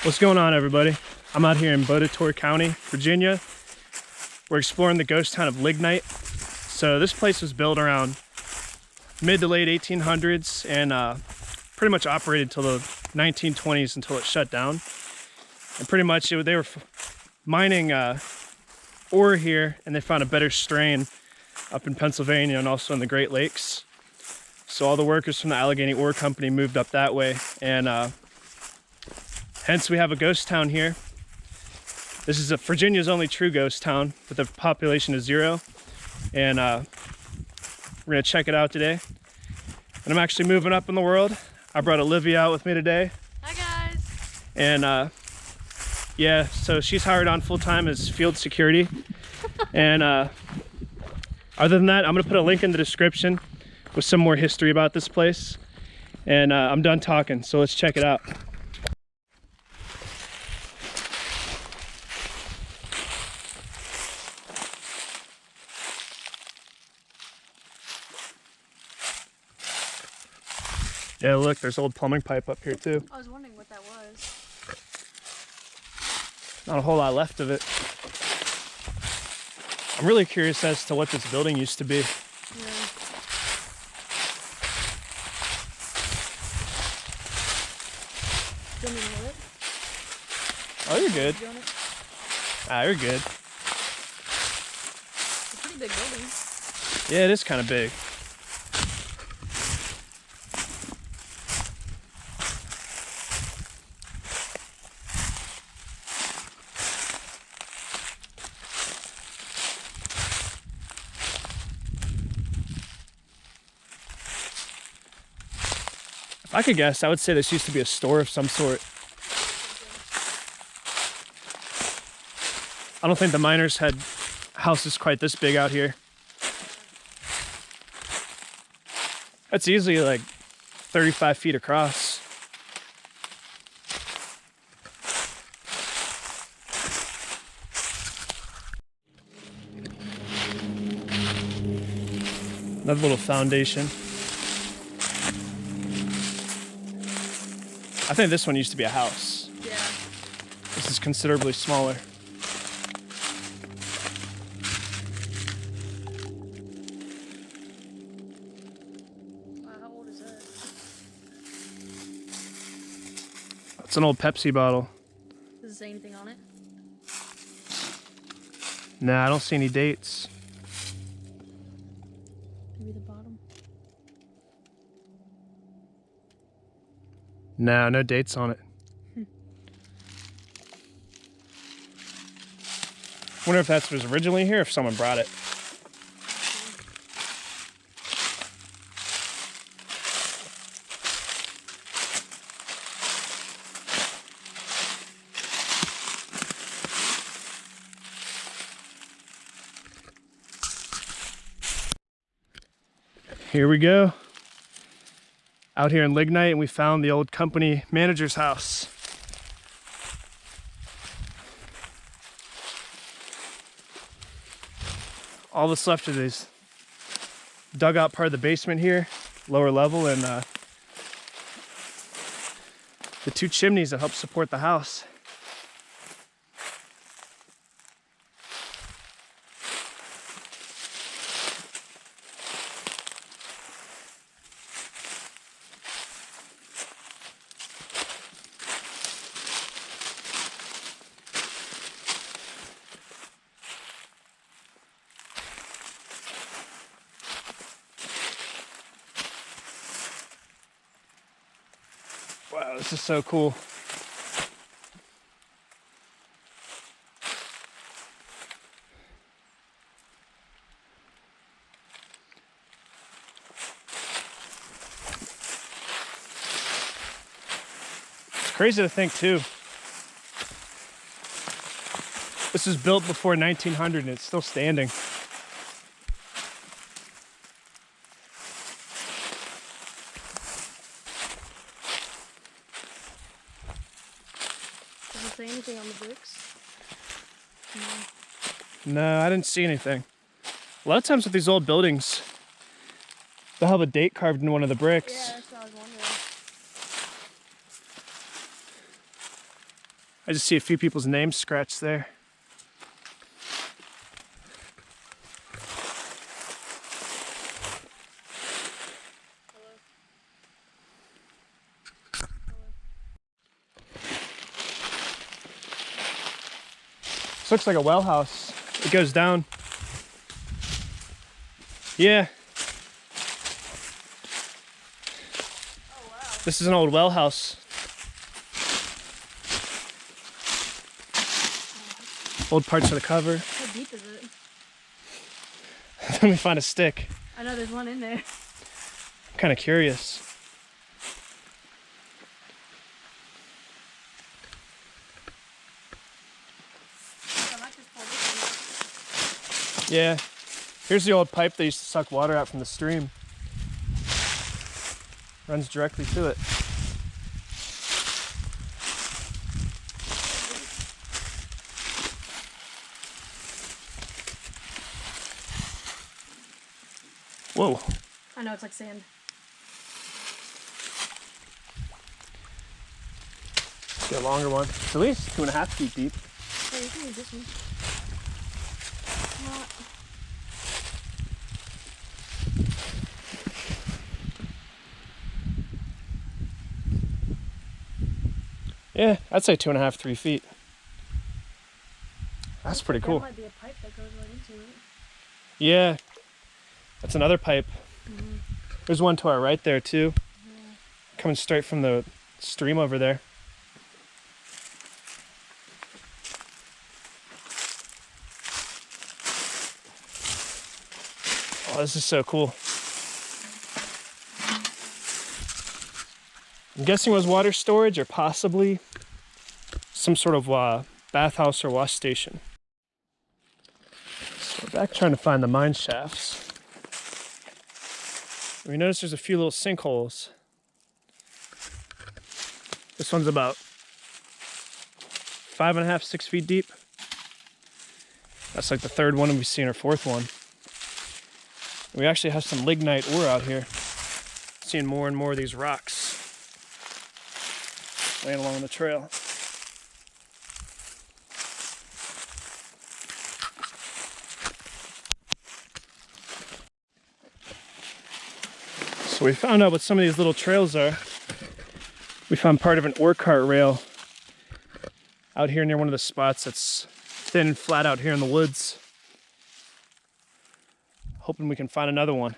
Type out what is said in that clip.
What's going on, everybody? I'm out here in Bodator County, Virginia. We're exploring the ghost town of Lignite. So this place was built around mid to late 1800s and pretty much operated till the 1920s until it shut down. And pretty much they were mining ore here, and they found a better strain up in Pennsylvania and also in the Great Lakes. So all the workers from the Allegheny Ore Company moved up that way, and hence we have a ghost town here. This is Virginia's only true ghost town with a population of 0. And we're gonna check it out today. And I'm actually moving up in the world. I brought Olivia out with me today. Hi guys. And yeah, so she's hired on full-time as field security. And other than that, I'm gonna put a link in the description with some more history about this place. And I'm done talking, so let's check it out. Yeah, look, there's old plumbing pipe up here too. I was wondering what that was. Not a whole lot left of it. I'm really curious as to what this building used to be. Yeah. Do you want me to move it? Oh, you're good. You want it? Ah, you're good. It's a pretty big building. Yeah, it is kind of big. If I could guess, I would say this used to be a store of some sort. I don't think the miners had houses quite this big out here. That's easily like 35 feet across. Another little foundation. I think this one used to be a house. Yeah. This is considerably smaller. Wow, how old is that? It's an old Pepsi bottle. Does it say anything on it? Nah, I don't see any dates. Maybe the bottom? Nah, no dates on it. Wonder if that was originally here, or if someone brought it. Here we go. Out here in Lignite, and we found the old company manager's house. All that's left of is dug out part of the basement here, lower level, and the 2 chimneys that help support the house. Wow, this is so cool. It's crazy to think too. This was built before 1900 and it's still standing. Does it say anything on the bricks? No. No, I didn't see anything. A lot of times with these old buildings, they'll have a date carved in one of the bricks. Yeah, that's what I was wondering. I just see a few people's names scratched there. This looks like a well house. It goes down. Yeah. Oh wow. This is an old well house. Old parts of the cover. How deep is it? Let me find a stick. I know there's one in there. I'm kind of curious. I might just pull this Yeah. Here's the old pipe they used to suck water out from the stream. Runs directly to it. Whoa. in. I know, it's like sand. Get a longer one. It's at least 2.5 feet deep. Oh, you can use this one. Yeah, I'd say 2.5, 3 feet. That's pretty cool. There might be a pipe that goes right into it. Yeah. That's another pipe. Mm-hmm. There's one to our right there too. Yeah. Coming straight from the stream over there. Oh, this is so cool. I'm guessing it was water storage or possibly some sort of bathhouse or wash station. So we're back trying to find the mine shafts. We notice there's a few little sinkholes. This one's about 5.5, 6 feet deep. That's like the third one, and we've seen our fourth one. We actually have some lignite ore out here. Seeing more and more of these rocks laying along the trail. So we found out what some of these little trails are. We found part of an ore cart rail out here near one of the spots that's thin and flat out here in the woods. Hoping we can find another one.